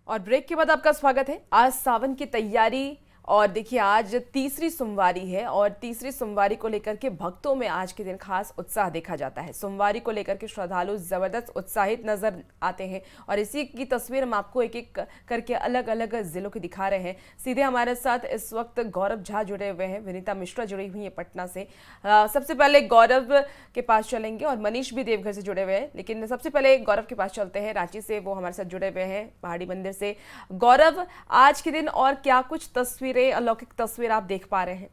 और ब्रेक के बाद आपका स्वागत है। आज सावन की तैयारी और देखिए आज तीसरी सोमवारी है और तीसरी सोमवारी को लेकर के भक्तों में आज के दिन खास उत्साह देखा जाता है। सोमवारी को लेकर के श्रद्धालु जबरदस्त उत्साहित नजर आते हैं और इसी की तस्वीर हम आपको एक एक करके अलग अलग जिलों की दिखा रहे हैं। सीधे हमारे साथ इस वक्त गौरव झा जुड़े हुए हैं, विनीता मिश्रा जुड़ी हुई है पटना से। सबसे पहले गौरव के पास चलेंगे और मनीष भी देवघर से जुड़े हुए हैं, लेकिन सबसे पहले गौरव के पास चलते हैं। रांची से वो हमारे साथ जुड़े हुए हैं पहाड़ी मंदिर से। गौरव, आज के दिन और क्या कुछ तस्वीरें, अलौकिक तस्वीर आप देख पा रहे हैं?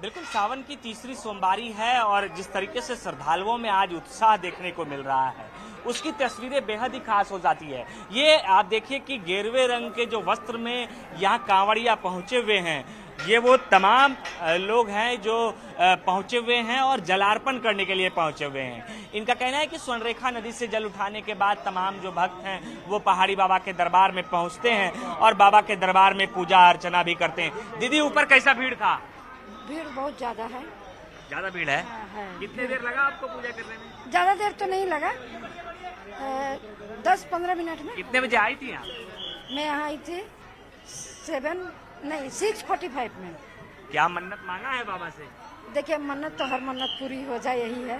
बिल्कुल, सावन की तीसरी सोमवारी है और जिस तरीके से श्रद्धालुओं में आज उत्साह देखने को मिल रहा है उसकी तस्वीरें बेहद ही खास हो जाती है। ये आप देखिए कि गेरुए रंग के जो वस्त्र में यहाँ कांवड़िया पहुंचे हुए हैं, ये वो तमाम लोग हैं जो पहुंचे हुए हैं और जलार्पण करने के लिए पहुंचे हुए हैं। इनका कहना है कि स्वर्णरेखा नदी से जल उठाने के बाद तमाम जो भक्त हैं वो पहाड़ी बाबा के दरबार में पहुंचते हैं और बाबा के दरबार में पूजा अर्चना भी करते हैं। दीदी, ऊपर कैसा भीड़ था? भीड़ बहुत ज्यादा है। ज्यादा भीड़ है? है। कितने देर लगा आपको पूजा करने में? ज्यादा देर तो नहीं लगा, 10-15 मिनट में। कितने बजे आई थी यहाँ? मैं यहाँ आई थी 6:45 में। क्या मन्नत मांगा है बाबा से? देखिए, मन्नत तो हर मन्नत पूरी हो जाए, यही है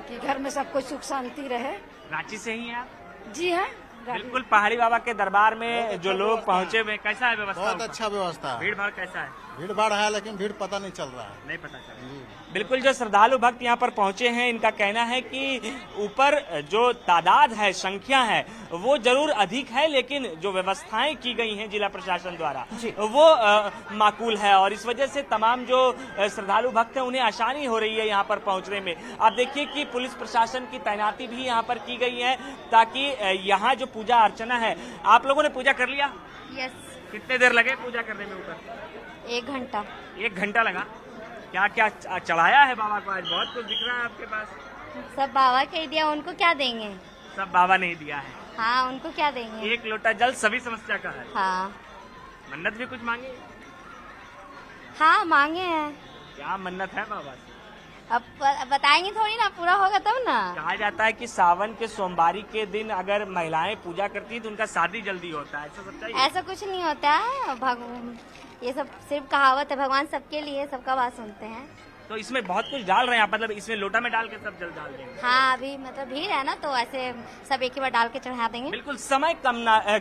कि घर में सब कुछ सुख शांति रहे। रांची से ही हैं आप? जी हाँ, बिल्कुल। पहाड़ी बाबा के दरबार में जो लोग पहुंचे हुए, कैसा है व्यवस्था? बहुत अच्छा व्यवस्था है। भीड़ भाड़ कैसा है? भीड़ भाड़ है, लेकिन भीड़ पता नहीं चल रहा है। नहीं पता चल रहा। बिल्कुल, जो श्रद्धालु भक्त यहाँ पर पहुंचे हैं, इनका कहना है कि ऊपर जो तादाद है, संख्या है, वो जरूर अधिक है, लेकिन जो व्यवस्थाएं की गई हैं जिला प्रशासन द्वारा वो माकूल है और इस वजह से तमाम जो श्रद्धालु भक्त हैं उन्हें आसानी हो रही है यहाँ पर पहुंचने में। आप देखिए कि पुलिस प्रशासन की तैनाती भी यहाँ पर की गई है ताकि यहाँ जो पूजा अर्चना है। आप लोगों ने पूजा कर लिया? यस। कितने देर लगे पूजा करने में ऊपर? 1 घंटा। 1 घंटा लगा। क्या क्या चढ़ाया है बाबा को? आज बहुत कुछ दिख रहा है आपके पास। सब बाबा के दिया, उनको क्या देंगे? सब बाबा ने ही दिया है। हाँ, उनको क्या देंगे? 1 लोटा जल सभी समस्या का है। हाँ। मन्नत भी कुछ मांगे? हाँ, मांगे हैं। क्या मन्नत है बाबा से? अब बताएंगे थोड़ी ना, पूरा होगा तब ना। कहा जाता है कि सावन के सोमवारी के दिन अगर महिलाएं पूजा करती हैं तो उनका शादी जल्दी होता है, ऐसा सच्चाई है? ऐसा कुछ नहीं होता है, ये सब सिर्फ कहावत है। भगवान सबके लिए, सबका बात सुनते हैं। तो इसमें बहुत कुछ डाल रहे हैं आप, मतलब इसमें लोटा में डाल के सब जल डाल देंगे? हाँ, अभी मतलब भीड़ है ना, तो ऐसे सब एक ही बार डाल के चढ़ा देंगे। बिल्कुल, समय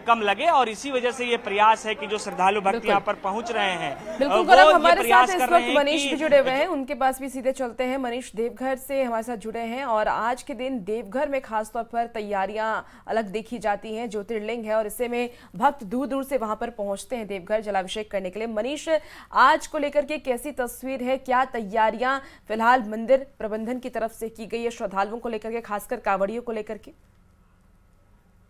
कम लगे और इसी वजह से ये प्रयास है कि जो श्रद्धालु भक्त यहाँ पर पहुँच रहे हैं। बिल्कुल गौरव, हमारे साथ इस वक्त मनीष भी जुड़े हुए हैं, उनके पास भी सीधे चलते हैं। मनीष देवघर से हमारे साथ जुड़े हैं और आज के दिन देवघर में खासतौर पर तैयारियां अलग देखी जाती हैं। ज्योतिर्लिंग है और इससे में भक्त दूर दूर से वहां पर पहुंचते हैं देवघर जलाभिषेक करने के लिए। मनीष, आज को लेकर के कैसी तस्वीर है? क्या तैयारियां फिलहाल मंदिर प्रबंधन की तरफ से की गई है श्रद्धालुओं को लेकर के, खासकर कांवड़ियों को लेकर के?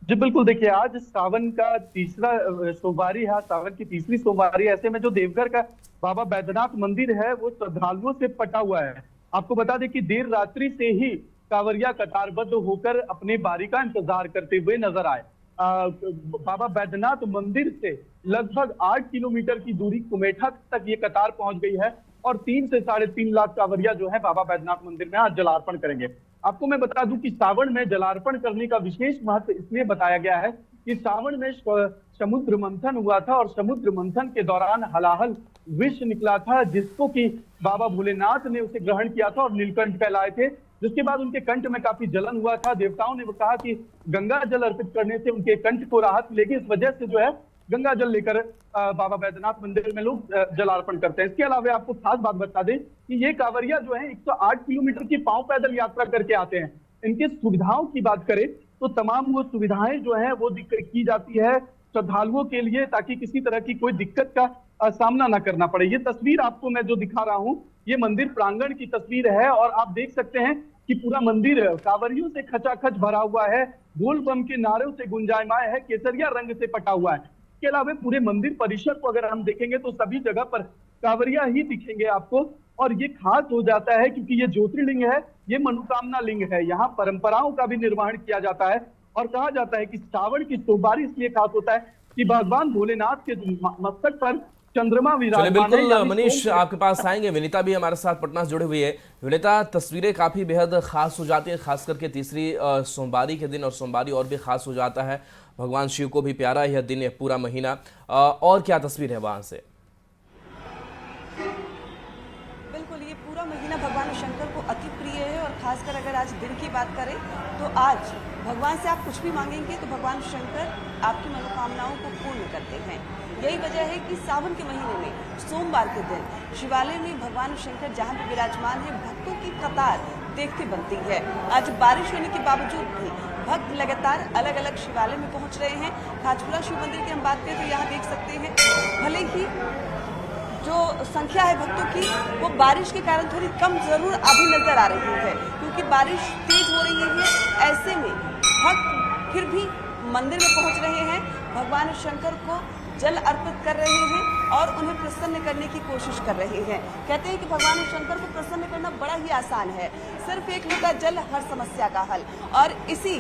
जी बिल्कुल, देखिए आज सावन का तीसरा सोमवारी है, सावन की तीसरी सोमवारी। ऐसे में जो देवघर का बाबा बैद्यनाथ मंदिर है वो श्रद्धालुओं से पटा हुआ है। आपको बता दें कि देर रात्रि से ही कांवरिया कतारबद्ध होकर अपनी बारी का इंतजार करते हुए नजर आए। बाबा बैद्यनाथ मंदिर से लगभग 8 किलोमीटर की दूरी कुमेठा तक ये कतार पहुंच गई है और 3 से 3.5 लाख कांवरिया जो है बाबा बैद्यनाथ मंदिर में आज जलार्पण करेंगे। आपको मैं बता दूं कि सावन में जलार्पण करने का विशेष महत्व इसलिए बताया गया है कि सावन में समुद्र मंथन हुआ था और समुद्र मंथन के दौरान हलाहल विष निकला था, जिसको कि बाबा भोलेनाथ ने उसे ग्रहण किया था और नीलकंठ कहलाए थे, जिसके बाद उनके कंठ में काफी जलन हुआ था। देवताओं ने कहा कि गंगा जल अर्पित करने से उनके कंठ को राहत मिलेगी, इस वजह से जो है गंगा जल लेकर बाबा बैद्यनाथ मंदिर में लोग जलार्पण करते हैं। इसके अलावा आपको खास बात बता दें कि ये कांवरिया जो है 108 किलोमीटर की पांव पैदल यात्रा करके आते हैं। इनके सुविधाओं की बात करें तो तमाम वो सुविधाएं जो है वो की जाती है श्रद्धालुओं के लिए, ताकि किसी तरह की कोई दिक्कत का सामना ना करना पड़े। ये तस्वीर आपको मैं जो दिखा रहा हूँ ये मंदिर प्रांगण की तस्वीर है और आप देख सकते हैं कि पूरा मंदिर कांवरियों से खचाखच भरा हुआ है, बोल बम के नारों से गुंजायमान है, केसरिया रंग से पटा हुआ है। इसके अलावा पूरे मंदिर परिसर को अगर हम देखेंगे तो सभी जगह पर कांवरिया ही दिखेंगे आपको। और ये खास हो जाता है क्योंकि ये ज्योतिर्लिंग है, ये मनोकामना लिंग है, यहाँ परंपराओं का भी निर्वहन किया जाता है। और कहा जाता है कि सावन की सोमवारी इसलिए खास होता है कि भगवान भोलेनाथ के मस्तक पर चंद्रमा चलिए विराजमान है। बिल्कुल यानी मनीष सोम- आपके पास आएंगे, विनीता भी हमारे साथ पटना से जुड़ी हुई है। विनीता, तस्वीरें काफी बेहद खास हो जाती है, खास करके तीसरी सोमवारी के दिन, और सोमवारी और भी खास हो जाता है। भगवान शिव को भी प्यारा यह दिन, यह पूरा महीना, और क्या तस्वीर है वहां से? बिल्कुल, ये पूरा महीना भगवान शंकर को अति प्रिय है और खासकर अगर आज दिन की बात करें तो आज भगवान से आप कुछ भी मांगेंगे तो भगवान शंकर आपकी मनोकामनाओं को पूर्ण करते हैं। यही वजह है कि सावन के महीने में सोमवार के दिन शिवालय में भगवान शंकर जहाँ भी विराजमान है, भक्तों की कतार देखते बनती है। आज बारिश होने के बावजूद भी भक्त लगातार अलग अलग शिवालय में पहुंच रहे हैं। खाजपुरा शिव मंदिर की हम बात करें तो यहाँ देख सकते हैं, भले ही जो संख्या है भक्तों की वो बारिश के कारण थोड़ी कम जरूर अभी नजर आ रही है, क्योंकि बारिश तेज हो रही है। ऐसे में भक्त फिर भी मंदिर में पहुंच रहे हैं, भगवान शंकर को जल अर्पित कर रहे हैं और उन्हें प्रसन्न करने की कोशिश कर रहे हैं। कहते हैं कि भगवान शंकर को प्रसन्न करना बड़ा ही आसान है, सिर्फ एक लोटा जल हर समस्या का हल। और इसी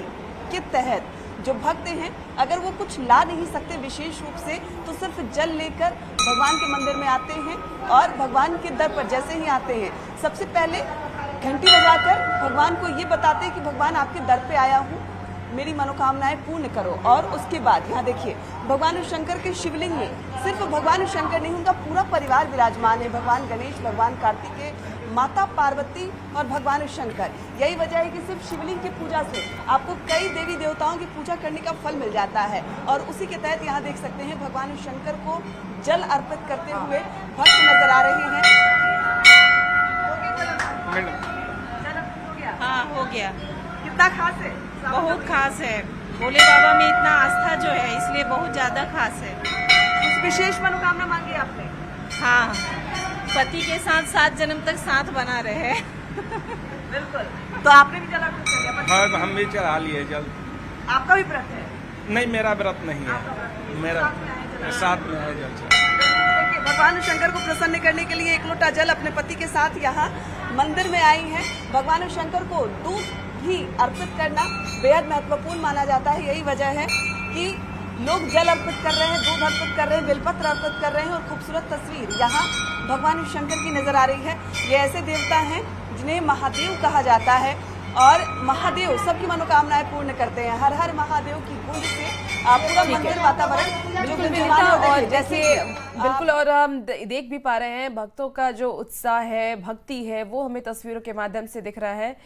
के तहत जो भक्त हैं, अगर वो कुछ ला नहीं सकते विशेष रूप से, तो सिर्फ जल लेकर भगवान के मंदिर में आते हैं और भगवान के दर पर जैसे ही आते हैं, सबसे पहले घंटी बजाकर भगवान को ये बताते हैं कि भगवान आपके दर पे आया हूँ, मेरी मनोकामनाएं पूर्ण करो। और उसके बाद यहाँ देखिए, भगवान शंकर के शिवलिंग में सिर्फ भगवान शंकर नहीं, उनका पूरा परिवार विराजमान है। भगवान गणेश, भगवान कार्तिकेय, माता पार्वती और भगवान शंकर। यही वजह है कि सिर्फ शिवलिंग की पूजा से आपको कई देवी देवताओं की पूजा करने का फल मिल जाता है। और उसी के तहत यहाँ देख सकते हैं, भगवान शंकर को जल अर्पित करते हुए भक्त नजर आ रहे हैं। हाँ, हो गया। कितना खास है? बहुत खास है। भोले बाबा में इतना आस्था जो है, इसलिए बहुत ज्यादा खास है। कुछ विशेष मनोकामना मांगी आपने? हाँ, पति के साथ 7 जन्म तक साथ बना रहे। बिल्कुल। तो आपने भी जल अर्पित कर लिया? हाँ, हम भी चढ़ा लिए जल। आपका भी व्रत है? नहीं, मेरा व्रत नहीं है, मेरा साथ में है जल। देखिए, भगवान शंकर को प्रसन्न करने के लिए एक लोटा जल अपने पति के साथ यहाँ मंदिर में आई हैं। भगवान शंकर को दूध भी अर्पित करना बेहद महत्वपूर्ण माना जाता है। यही वजह है कि लोग जल अर्पित कर रहे हैं, दूध अर्पित कर रहे हैं, बेलपत्र अर्पित कर रहे हैं। और खूबसूरत तस्वीर यहाँ भगवान शंकर की नजर आ रही है। ये ऐसे देवता हैं जिन्हें महादेव कहा जाता है और महादेव सबकी मनोकामनाएं पूर्ण करते हैं। हर हर महादेव की गूंज से पूरा मंदिर वातावरण जो गुंजयमान है। और जैसे बिल्कुल, और हम देख भी पा रहे हैं भक्तों का जो उत्साह है, भक्ति है, वो हमें तस्वीरों के माध्यम से दिख रहा है।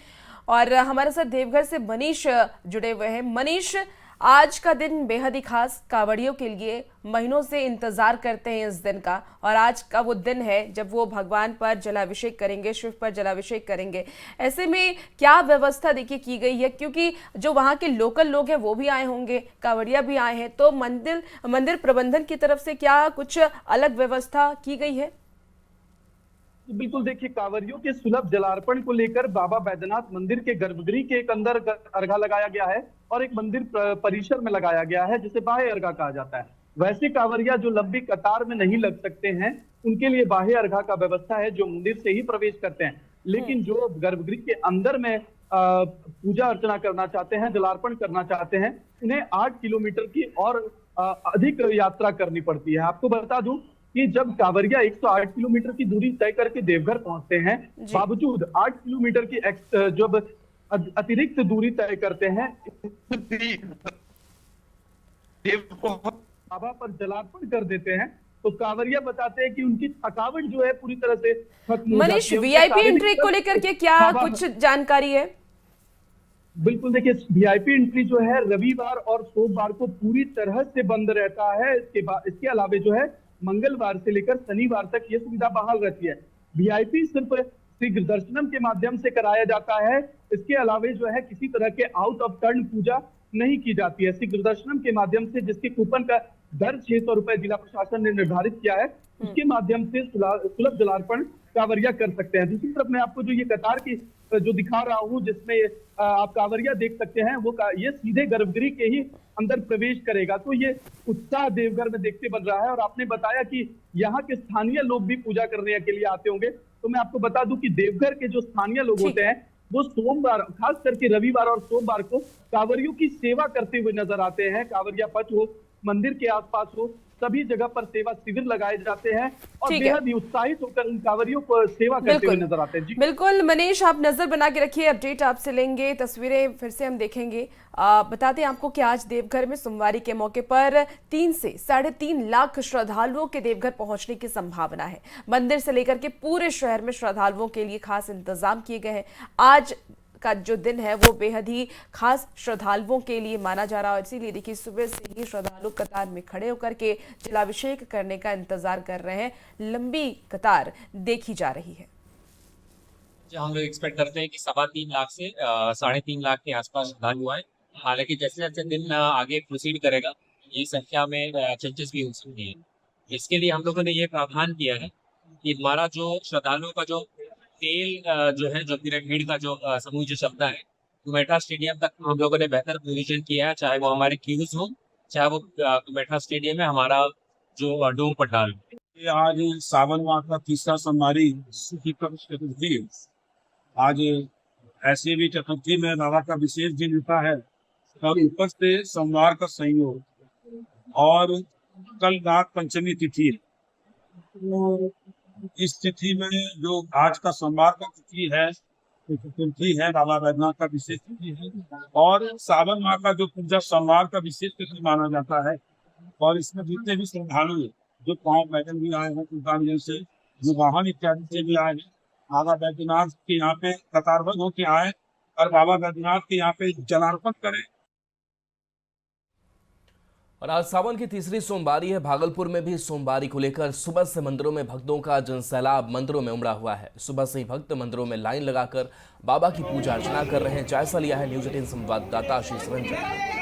और हमारे साथ देवघर से मनीष जुड़े हुए हैं। मनीष, आज का दिन बेहद ही खास, कांवड़ियों के लिए महीनों से इंतजार करते हैं इस दिन का, और आज का वो दिन है जब वो भगवान पर जलाभिषेक करेंगे, शिव पर जलाभिषेक करेंगे। ऐसे में क्या व्यवस्था देखिए की गई है, क्योंकि जो वहाँ के लोकल लोग हैं वो भी आए होंगे, कांवड़िया भी आए हैं, तो मंदिर प्रबंधन की तरफ से क्या कुछ अलग व्यवस्था की गई है? बिल्कुल, देखिए, कांवरियों के सुलभ जलार्पण को लेकर बाबा बैद्यनाथ मंदिर के गर्भगृह के एक अंदर अर्घा लगाया गया है और एक मंदिर परिसर में लगाया गया है, जिसे बाह्य अर्घा कहा जाता है। वैसे कांवरिया जो लंबी कतार में नहीं लग सकते हैं, उनके लिए बाह्य अर्घा का व्यवस्था है, जो मंदिर से ही प्रवेश करते हैं। लेकिन जो गर्भगृह के अंदर में पूजा अर्चना करना चाहते हैं, जलार्पण करना चाहते हैं, उन्हें 8 किलोमीटर की और अधिक यात्रा करनी पड़ती है। आपको बता दूं कि जब कांवरिया 108 किलोमीटर की दूरी तय करके देवघर पहुंचते हैं, बावजूद 8 किलोमीटर की जब अतिरिक्त दूरी तय करते हैं, बाबा पर जलार्पण कर देते हैं, तो कांवरिया बताते हैं कि उनकी थकावट जो है पूरी तरह से खत्म हो जाती है। वीआईपी एंट्री को लेकर के क्या कुछ जानकारी है? बिल्कुल, देखिए, वीआईपी एंट्री जो है रविवार और सोमवार को पूरी तरह से बंद रहता है। इसके अलावा जो है मंगलवार से लेकर शनिवार तक ये सुविधा बहाल रहती है। वीआईपी सिर्फ शीघ्र दर्शनम के माध्यम से कराया जाता है। इसके अलावा जो है किसी तरह के आउट ऑफ टर्न पूजा नहीं की जाती है। शीघ्र दर्शनम के माध्यम से, जिसके कूपन का दर 600 रुपए जिला प्रशासन ने निर्धारित किया है, उसके माध्यम से सुलभ जलार्पण कांवरिया कर सकते हैं। दूसरी तरफ मैं आपको जो ये कतार की जो दिखा रहा हूँ, जिसमें आप कांवरिया देख सकते हैं, वो ये सीधे गर्भगृह के ही अंदर प्रवेश करेगा। तो ये उत्साह देवघर में देखते बन रहा है। और आपने बताया कि यहाँ के स्थानीय लोग भी पूजा करने के लिए आते होंगे, तो मैं आपको बता दूं कि देवघर के जो स्थानीय लोग होते हैं, वो सोमवार, खास करके रविवार और सोमवार को कांवरियों की सेवा करते हुए नजर आते हैं। कांवरिया पथ हो, मंदिर के आसपास हो, सभी जगह पर सेवा शिविर लगाए जाते हैं और ठीक है। बेहद ही उत्साहित होकर उन कांवरियों को सेवा करते हुए नजर आते हैं। जी बिल्कुल मनीष, आप नजर बना के रखिए, अपडेट आपसे लेंगे, तस्वीरें फिर से हम देखेंगे। बताते हैं आपको कि आज देवघर में सोमवारी के मौके पर 3 से 3.5 लाख श्रद्धालुओं के देवघर पहुंचने की संभावना है। मंदिर से लेकर के पूरे शहर में श्रद्धालुओं के लिए खास इंतजाम किए गए हैं। आज का जो दिन है वो बेहद ही खास श्रद्धालुओं के लिए माना जा रहा है और इसीलिए देखिए सुबह से ही श्रद्धालु कतार में खड़े होकर के जलाभिषेक करने का इंतजार कर रहे हैं। लंबी कतार देखी जा रही है। हम लोग एक्सपेक्ट करते हैं कि 3.25 लाख से 3.5 लाख के आसपास श्रद्धालु आए। हालांकि जैसे जैसे दिन आगे प्रोसीड करेगा ये संख्या में चेंजेस भी हो सकती है। इसके लिए हम लोगों ने ये प्रावधान किया है कि हमारा जो श्रद्धालुओं का जो तेल जो है जो भीड़ का जो समूह जो शब्द है कुमेटा स्टेडियम तक हम लोगों ने बेहतर प्रोविजन किया है, चाहे वो हमारे क्यूज हो चाहे वो कुमेटा स्टेडियम है हमारा जो डोम पंडाल। आज सावन माह का तीसरा सोमवारी चतुर्थी। आज ऐसे भी चतुर्थी में बाबा का विशेष दिन होता है और ऊपर से सोमवार का संयोग और कल रात पंचमी तिथि है। तो इस तिथि में जो आज का सोमवार का तिथि है चतुर्थी है, बाबा बैद्यनाथ का विशेष तिथि है और सावन माह का जो पूजा सोमवार का विशेष तिथि माना जाता है। और इसमें जितने भी श्रद्धालु जो पाँव पैदल भी आए हैं तुल्तानगंज से, जो वाहन इत्यादि से भी आए हैं, बाबा बैद्यनाथ के यहाँ पे कतारबद्ध होके आए और बाबा बैद्यनाथ के यहाँ पे जलार्पण करें। और आज सावन की तीसरी सोमवारी है। भागलपुर में भी सोमवारी को लेकर सुबह से मंदिरों में भक्तों का जनसैलाब मंदिरों में उमड़ा हुआ है। सुबह से ही भक्त मंदिरों में लाइन लगाकर बाबा की पूजा अर्चना कर रहे हैं। जायजा लिया है न्यूज 18 संवाददाता आशीष रंजन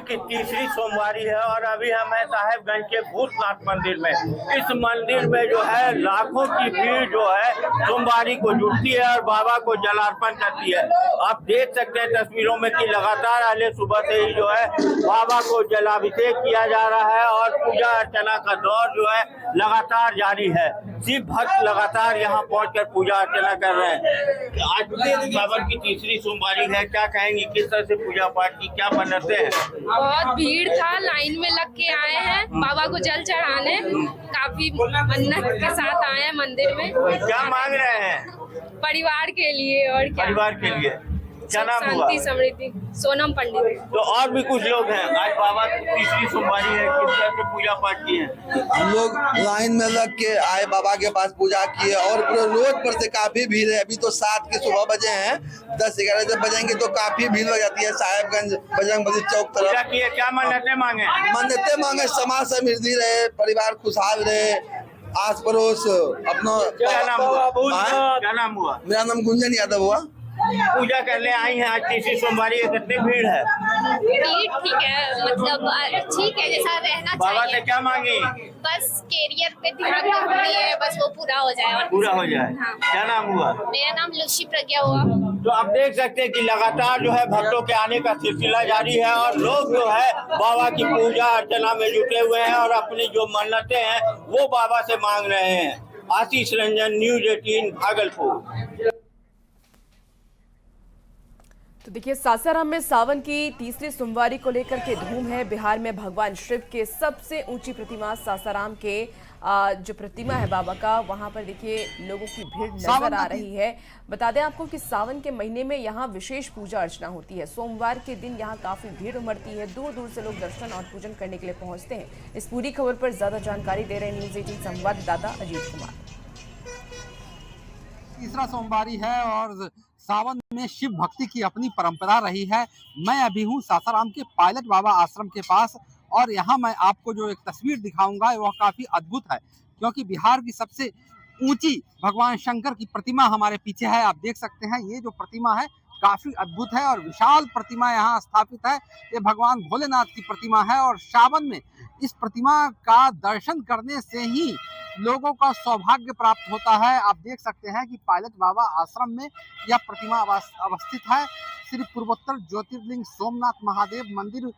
की तीसरी सोमवारी है और अभी हम हैं साहेबगंज के भूतनाथ मंदिर में। इस मंदिर में जो है लाखों की भीड़ जो है सोमवारी को जुटती है और बाबा को जलार्पण करती है। आप देख सकते हैं तस्वीरों में कि लगातार अगले सुबह से ही जो है बाबा को जलाभिषेक किया जा रहा है और पूजा अर्चना का दौर जो है लगातार जारी है। शिव भक्त लगातार यहाँ पहुंचकर पूजा अर्चना कर रहे हैं। आज सावन की तीसरी सोमवारी है, क्या कहेंगे किस तरह से पूजा पाठ की क्या मन्नतें हैं? बहुत भीड़ था, लाइन में लग के आए हैं बाबा को जल चढ़ाने, काफी मन्नत के साथ आए हैं मंदिर में। क्या मांग रहे हैं? परिवार के लिए और क्या, परिवार के लिए। क्या नाम हुआ? शांति समृद्धि। सोनम पंडित। तो और भी कुछ लोग हैं, आज बाबा की तीसरी सोमवारी है, किस तरह से पूजा पाठ की है? हम लोग लाइन में लग के आए, बाबा के पास पूजा किए और रोड पर से काफी भीड़ है। अभी तो 7 के सुबह बजे हैं, 10-11 जब बजेंगे तो काफी भीड़ हो जाती है साहेबगंज बजरंगबली चौक तरफ। पूजा किए, क्या मन्नतें मांगे? मन्नतें मांगे समाज समृद्धि रहे, परिवार खुशहाल रहे, आस पड़ोस अपना। क्या नाम हुआ? क्या नाम हुआ? मेरा नाम गुंजन यादव हुआ। पूजा करने आई हैं, आज तीसरी सोमवारी है, कितनी भीड़ है? भीड़ ठीक है, मतलब ठीक है जैसा रहना चाहिए। बाबा से क्या मांगी? बस कैरियर पे ध्यान रखनी है, बस वो पूरा हो जाए और पूरा हो जाए। हाँ। क्या नाम हुआ? मेरा नाम लुशी प्रज्ञा हुआ। तो आप देख सकते हैं कि लगातार जो है भक्तों के आने का सिलसिला जारी है और लोग जो है बाबा की पूजा अर्चना में जुटे हुए हैं और अपनी जो मन्नतें हैं वो बाबा से मांग रहे हैं। आशीष रंजन, न्यूज 18 भागलपुर। तो देखिए सासाराम में सावन की तीसरी सोमवारी को लेकर के धूम है। बिहार में भगवान शिव के सबसे ऊंची प्रतिमा सासाराम के जो प्रतिमा है बाबा का, वहां पर देखिए लोगों की भीड़ नजर आ रही है। बता दें आपको कि सावन के महीने में यहाँ विशेष पूजा अर्चना होती है। सोमवार के दिन यहाँ काफी भीड़ उमड़ती है, दूर दूर से लोग दर्शन और पूजन करने के लिए पहुंचते हैं। इस पूरी खबर पर ज्यादा जानकारी दे रहे हैं न्यूज 18 संवाददाता अजीत कुमार। तीसरा सोमवारी है और सावन में शिव भक्ति की अपनी परंपरा रही है। मैं अभी हूँ सासाराम के पायलट बाबा आश्रम के पास और यहाँ मैं आपको जो एक तस्वीर दिखाऊंगा वह काफी अद्भुत है, क्योंकि बिहार की सबसे ऊंची भगवान शंकर की प्रतिमा हमारे पीछे है। आप देख सकते हैं ये जो प्रतिमा है काफी अद्भुत है और विशाल प्रतिमा यहाँ स्थापित है। ये भगवान भोलेनाथ की प्रतिमा है और सावन में इस प्रतिमा का दर्शन करने से ही लोगों का सौभाग्य प्राप्त होता है। आप देख सकते हैं कि पायलट बाबा आश्रम में यह प्रतिमा अवस्थित है। श्री पूर्वोत्तर ज्योतिर्लिंग सोमनाथ महादेव मंदिर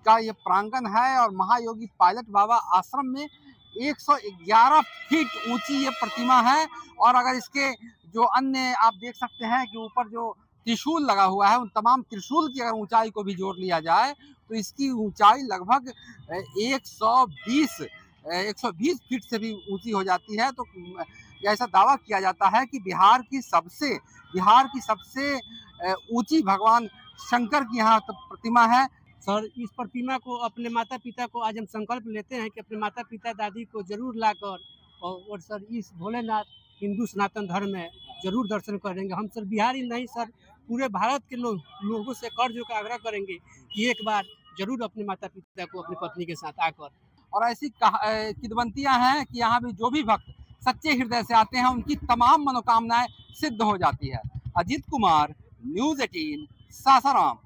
का ये प्रांगण है और महायोगी पायलट बाबा आश्रम में 111 फीट ऊंची ये प्रतिमा है। और अगर इसके जो अन्य आप देख सकते हैं कि ऊपर जो त्रिशूल लगा हुआ है, उन तमाम त्रिशूल की अगर ऊंचाई को भी जोड़ लिया जाए तो इसकी ऊंचाई लगभग 120 फीट से भी ऊंची हो जाती है। तो ऐसा दावा किया जाता है कि बिहार की सबसे ऊंची भगवान शंकर की यहाँ प्रतिमा है। सर, इस प्रतिमा को अपने माता पिता को आज हम संकल्प लेते हैं कि अपने माता पिता दादी को जरूर लाकर और सर इस भोलेनाथ हिंदू सनातन धर्म में जरूर दर्शन करेंगे। हम सर बिहारी नहीं सर, पूरे भारत के लोगों से कर जो का आग्रह करेंगे कि एक बार जरूर अपने माता पिता को अपनी पत्नी के साथ आकर। और ऐसी किदवंतियां हैं कि यहाँ भी जो भी भक्त सच्चे हृदय से आते हैं उनकी तमाम मनोकामनाएं सिद्ध हो जाती है। अजीत कुमार, न्यूज़ 18, सासाराम।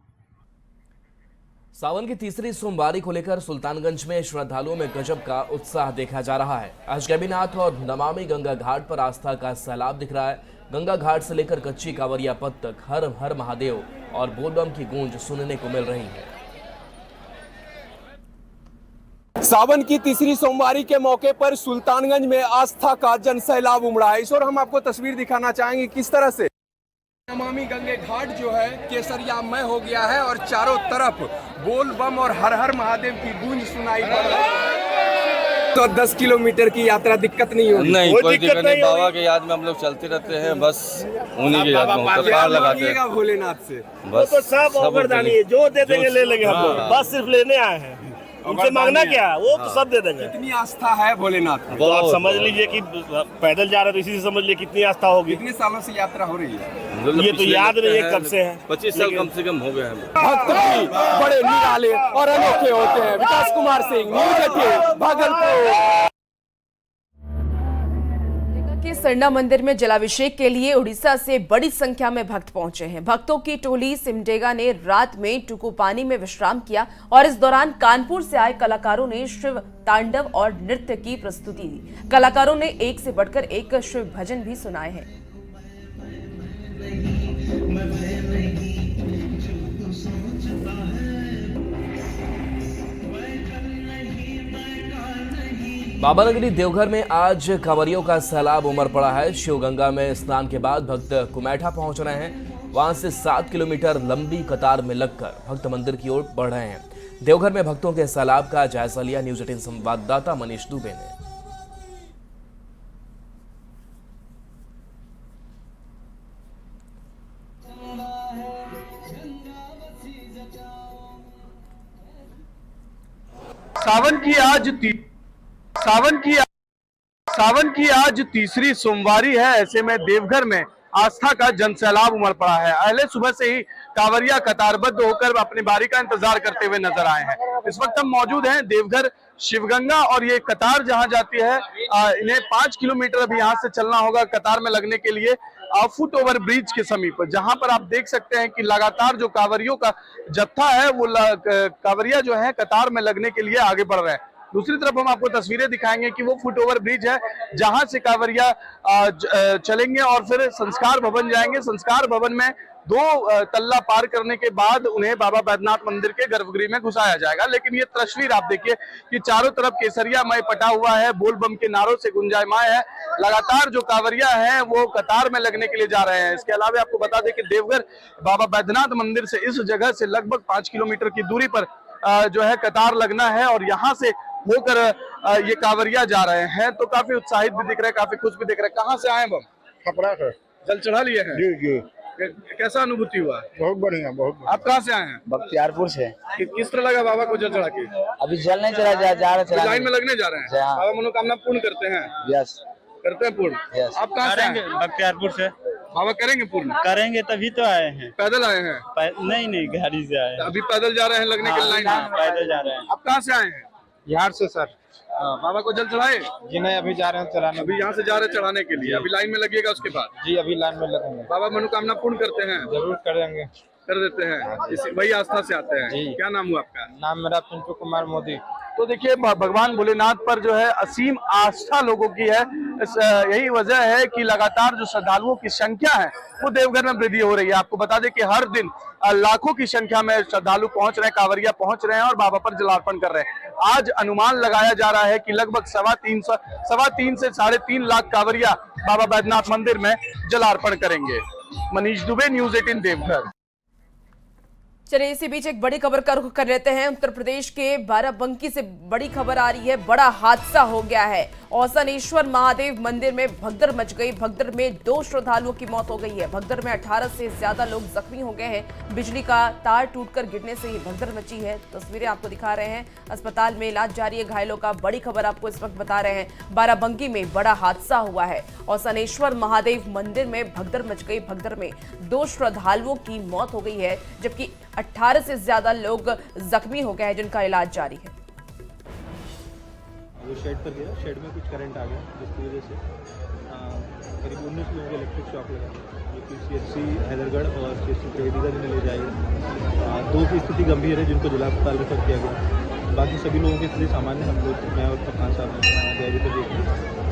सावन की तीसरी सोमवारी को लेकर सुल्तानगंज में श्रद्धालुओं में गजब का उत्साह देखा जा रहा है। आज गैबीनाथ और नमामि गंगा घाट पर आस्था का सैलाब दिख रहा है। गंगा घाट से लेकर कच्ची कांवरिया पथ तक हर हर महादेव और बोलबम की गूंज सुनने को मिल रही है। सावन की तीसरी सोमवारी के मौके पर सुल्तानगंज में आस्था का जनसैलाब उमड़ा है। इस और हम आपको तस्वीर दिखाना चाहेंगे किस तरह से नमामि गंगे घाट जो है केसरियामय हो गया है और चारों तरफ बोल बम और हर हर महादेव की गूंज सुनाई पड़ रही है। तो 10 किलोमीटर की यात्रा दिक्कत नहीं होगी? नहीं, कोई दिक्कत नहीं। बाबा के याद में हम लोग चलते रहते हैं, बस उन्हीं के याद में पार लगाते हैं भोलेनाथ से। बस तो सब वरदानी है, जो दे देंगे ले लेंगे हम लोग, बस सिर्फ लेने आए हैं। उनसे मांगना क्या है, वो तो सब दे देंगे। कितनी आस्था है भोलेनाथ में? तो आप समझ लीजिए कि पैदल जा रहे तो इसी से समझ लीजिए कितनी आस्था होगी। कितने सालों से यात्रा हो रही है ये तो याद नहीं है कब से है। 25 साल कम से कम हो गए हैं। भक्त भी बड़े निराले और अनोखे होते हैं। विकास कुमार सिंह, न्यूज़ 18, भागलपुर। के सरना मंदिर में जलाभिषेक के लिए उड़ीसा से बड़ी संख्या में भक्त पहुंचे हैं। भक्तों की टोली सिमडेगा ने रात में टुकुपानी में विश्राम किया और इस दौरान कानपुर से आए कलाकारों ने शिव तांडव और नृत्य की प्रस्तुति दी। कलाकारों ने एक से बढ़कर एक शिव भजन भी सुनाए हैं। बाबा नगरी देवघर में आज कांवरियों का सैलाब उमड़ पड़ा है। शिवगंगा में स्नान के बाद भक्त कुमैठा पहुंच रहे हैं। वहां से 7 किलोमीटर लंबी कतार में लगकर भक्त मंदिर की ओर बढ़ रहे हैं। देवघर में भक्तों के सैलाब का जायजा लिया न्यूज़ 18 संवाददाता मनीष दुबे ने। सावन की आज तीसरी सोमवारी है। ऐसे में देवघर में आस्था का जनसैलाब उमड़ पड़ा है। अहले सुबह से ही कांवरिया कतारबद्ध होकर अपनी बारी का इंतजार करते हुए नजर आए हैं। इस वक्त हम मौजूद हैं देवघर शिवगंगा और ये कतार जहां जाती है इन्हें 5 किलोमीटर अभी यहाँ से चलना होगा कतार में लगने के लिए फुट ओवर ब्रिज के समीप, जहां पर आप देख सकते हैं कि लगातार जो कांवरियों का जत्था है वो कांवरिया जो है कतार में लगने के लिए आगे बढ़ रहे हैं। दूसरी तरफ हम आपको तस्वीरें दिखाएंगे कि वो फुट ओवर ब्रिज है जहां से कांवरिया चलेंगे और फिर संस्कार भवन जाएंगे। संस्कार भवन में 2 तल्ला पार करने के बाद उन्हें बाबा बैद्यनाथ मंदिर के गर्भगृह में घुसाया जाएगा। लेकिन ये तस्वीर आप देखिए कि चारों तरफ केसरियामय पटा हुआ है, बोल बम के नारों से गुंजायमान है। लगातार जो कांवरिया है वो कतार में लगने के लिए जा रहे हैं। इसके अलावा आपको बता दें कि देवघर बाबा बैद्यनाथ मंदिर से इस जगह से लगभग 5 किलोमीटर की दूरी पर जो है कतार लगना है और यहाँ से होकर ये कांवरिया जा रहे हैं। तो काफी उत्साहित भी दिख रहे हैं, काफी खुश भी दिख रहे हैं। कहाँ से आए हम? कपड़ा से जल चढ़ा लिए हैं? जी जी। कैसा अनुभूति हुआ? बहुत बढ़िया, बहुत बढ़िया। आप कहाँ से आए हैं? बख्तियारपुर से। किस तरह लगा बाबा को जल चढ़ा के? अभी जल नहीं चढ़ा, जा रहे लाइन में लगने जा रहे हैं। बाबा मनोकामना पूर्ण करते हैं? यस, करते हैं पूर्ण। आप कहाँ से आए हैं? बख्तियारपुर से। बाबा करेंगे पूर्ण? करेंगे तभी तो आए हैं। पैदल आए हैं? नहीं, गाड़ी से आए हैं। अभी पैदल जा रहे हैं लगने के लाइन में? पैदल जा रहे हैं। आप कहाँ से आए हैं? बिहार से सर। बाबा को जल चढ़ाए? जी नहीं, अभी जा रहे हैं चढ़ाने। अभी यहाँ से जा रहे हैं चढ़ाने के लिए। अभी लाइन में लगिएगा उसके बाद? जी, अभी लाइन में लगेंगे। बाबा मनोकामना पूर्ण करते हैं? जरूर करेंगे। कर देते हैं, वही आस्था से आते हैं। क्या नाम हुआ आपका? नाम मेरा पिंटू कुमार मोदी। तो देखिए भगवान भोलेनाथ पर जो है असीम आस्था लोगों की है। यही वजह है कि लगातार जो श्रद्धालुओं की संख्या है वो देवघर में वृद्धि हो रही है। आपको बता दें कि हर दिन लाखों की संख्या में श्रद्धालु पहुंच रहे हैं, कांवरिया पहुंच रहे हैं और बाबा पर जलार्पण कर रहे हैं। आज अनुमान लगाया जा रहा है कि लगभग 3.25 से 3.5 लाख कांवरिया बाबा बैद्यनाथ मंदिर में जलार्पण करेंगे। मनीष दुबे, न्यूज 18 देवघर। चलिए इसी बीच एक बड़ी खबर का रुख कर लेते हैं। उत्तर प्रदेश के बाराबंकी से बड़ी खबर आ रही है। बड़ा हादसा हो गया है। औसनेश्वर महादेव मंदिर में भगदड़ मच गई। भगदड़ में 2 श्रद्धालुओं की मौत हो गई है। भगदड़ में 18 से ज्यादा लोग जख्मी हो गए हैं। बिजली का तार टूटकर गिरने से ही भगदड़ मची है। तस्वीरें आपको दिखा रहे हैं। अस्पताल में इलाज जारी है घायलों का। बड़ी खबर आपको इस वक्त बता रहे हैं। बाराबंकी में बड़ा हादसा हुआ है। औसनेश्वर महादेव मंदिर में भगदड़ मच गई। भगदड़ में 2 श्रद्धालुओं की मौत हो गई है, जबकि 18 से ज्यादा लोग जख्मी हो गए हैं, जिनका इलाज जारी है। वो शेड पर गया, शेड में कुछ करंट आ गया, जिसकी वजह से करीब 19 लोगों को इलेक्ट्रिक शॉक लगा, जो कि CHC हैदरगढ़ और CHC त्रिवेदी में ले जाएगा। 2 की स्थिति गंभीर है, जिनको जिला अस्पताल रेफर किया गया। बाकी सभी लोगों की स्थिति सामान्य। हम लोग, मैं और कप्तान साहब ने अभी तक देखी,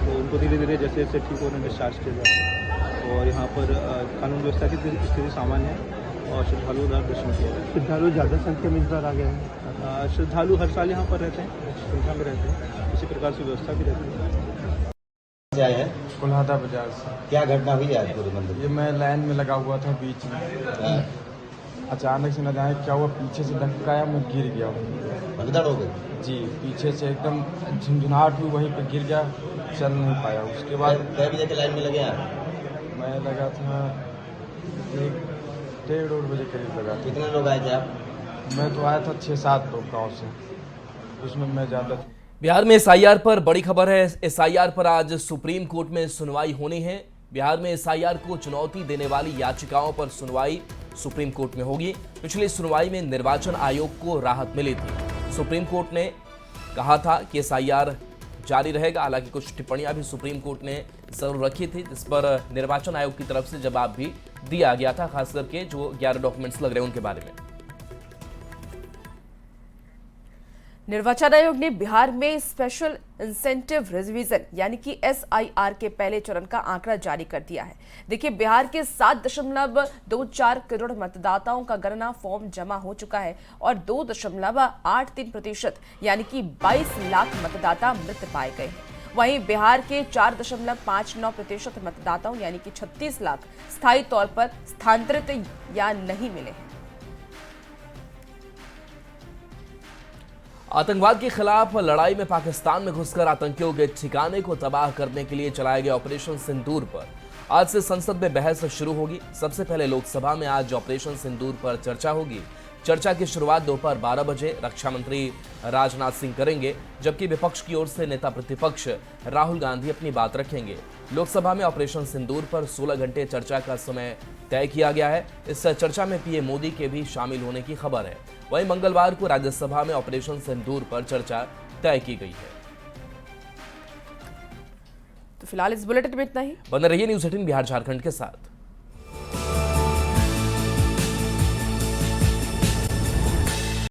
तो उनको धीरे धीरे जैसे जैसे ठीक होने डिस्चार्ज किया जाए। और यहाँ पर कानून व्यवस्था की स्थिति सामान्य है और श्रद्धालुओं द्वारा दर्शन किया जाए। श्रद्धालु ज़्यादा संख्या में इस बार आ गए हैं। श्रद्धालु हर साल यहाँ पर रहते हैं, संख्या में रहते हैं। इसी प्रकार से व्यवस्था भी रहती है। आए हैं कोल्हादा बाजार से। क्या घटना हुई आज पूरे मंदिर? ये मैं लाइन में लगा हुआ था बीच में, अचानक से न जाने क्या हुआ, पीछे से धक्का, मैं गिर गया। भगदड़ हो गई जी, पीछे से एकदम झुंझुनाहट हुई, वहीं पे गिर गया, चल नहीं पाया। उसके बाद कै बजे के लाइन में लगे हैं? मैं लगा था 1-1:30 बजे करीब लगा। कितने लोग आए थे आप? मैं तो आया था 6-7 लोग गाँव से, उसमें मैं ज़्यादा। बिहार में SIR पर बड़ी खबर है। SIR पर आज सुप्रीम कोर्ट में सुनवाई होनी है। बिहार में SIR को चुनौती देने वाली याचिकाओं पर सुनवाई सुप्रीम कोर्ट में होगी। पिछली सुनवाई में निर्वाचन आयोग को राहत मिली थी। सुप्रीम कोर्ट ने कहा था कि SIR जारी रहेगा। हालांकि कुछ टिप्पणियां भी सुप्रीम कोर्ट ने जरूर रखी थी, जिस पर निर्वाचन आयोग की तरफ से जवाब भी दिया गया था, खास करके जो 11 डॉक्यूमेंट्स लग रहे हैं उनके बारे में। निर्वाचन आयोग ने बिहार में स्पेशल इंसेंटिव रिजर्वेशन यानी कि SIR के पहले चरण का आंकड़ा जारी कर दिया है। देखिए, बिहार के 7.24 करोड़ मतदाताओं का गणना फॉर्म जमा हो चुका है और 2.83% यानी कि 22 लाख मतदाता मृत पाए गए हैं। वहीं बिहार के 4.59% मतदाताओं यानी कि 36 लाख स्थायी तौर पर स्थानांतरित या नहीं मिले हैं। आतंकवाद के खिलाफ लड़ाई में पाकिस्तान में घुसकर आतंकियों के ठिकाने को तबाह करने के लिए चलाए गए ऑपरेशन सिंदूर पर आज से संसद में बहस शुरू होगी। सबसे पहले लोकसभा में आज ऑपरेशन सिंदूर पर चर्चा होगी। चर्चा की शुरुआत दोपहर 12 बजे रक्षा मंत्री राजनाथ सिंह करेंगे, जबकि विपक्ष की ओर से नेता प्रतिपक्ष राहुल गांधी अपनी बात रखेंगे। लोकसभा में ऑपरेशन सिंदूर पर 16 घंटे चर्चा का समय तय किया गया है। इस चर्चा में PM मोदी के भी शामिल होने की खबर है। वहीं मंगलवार को राज्यसभा में ऑपरेशन सिंदूर पर चर्चा तय की गई है। तो फिलहाल इस बुलेटिन में इतना ही। बने रहिए न्यूज़ 18 बिहार झारखंड के साथ।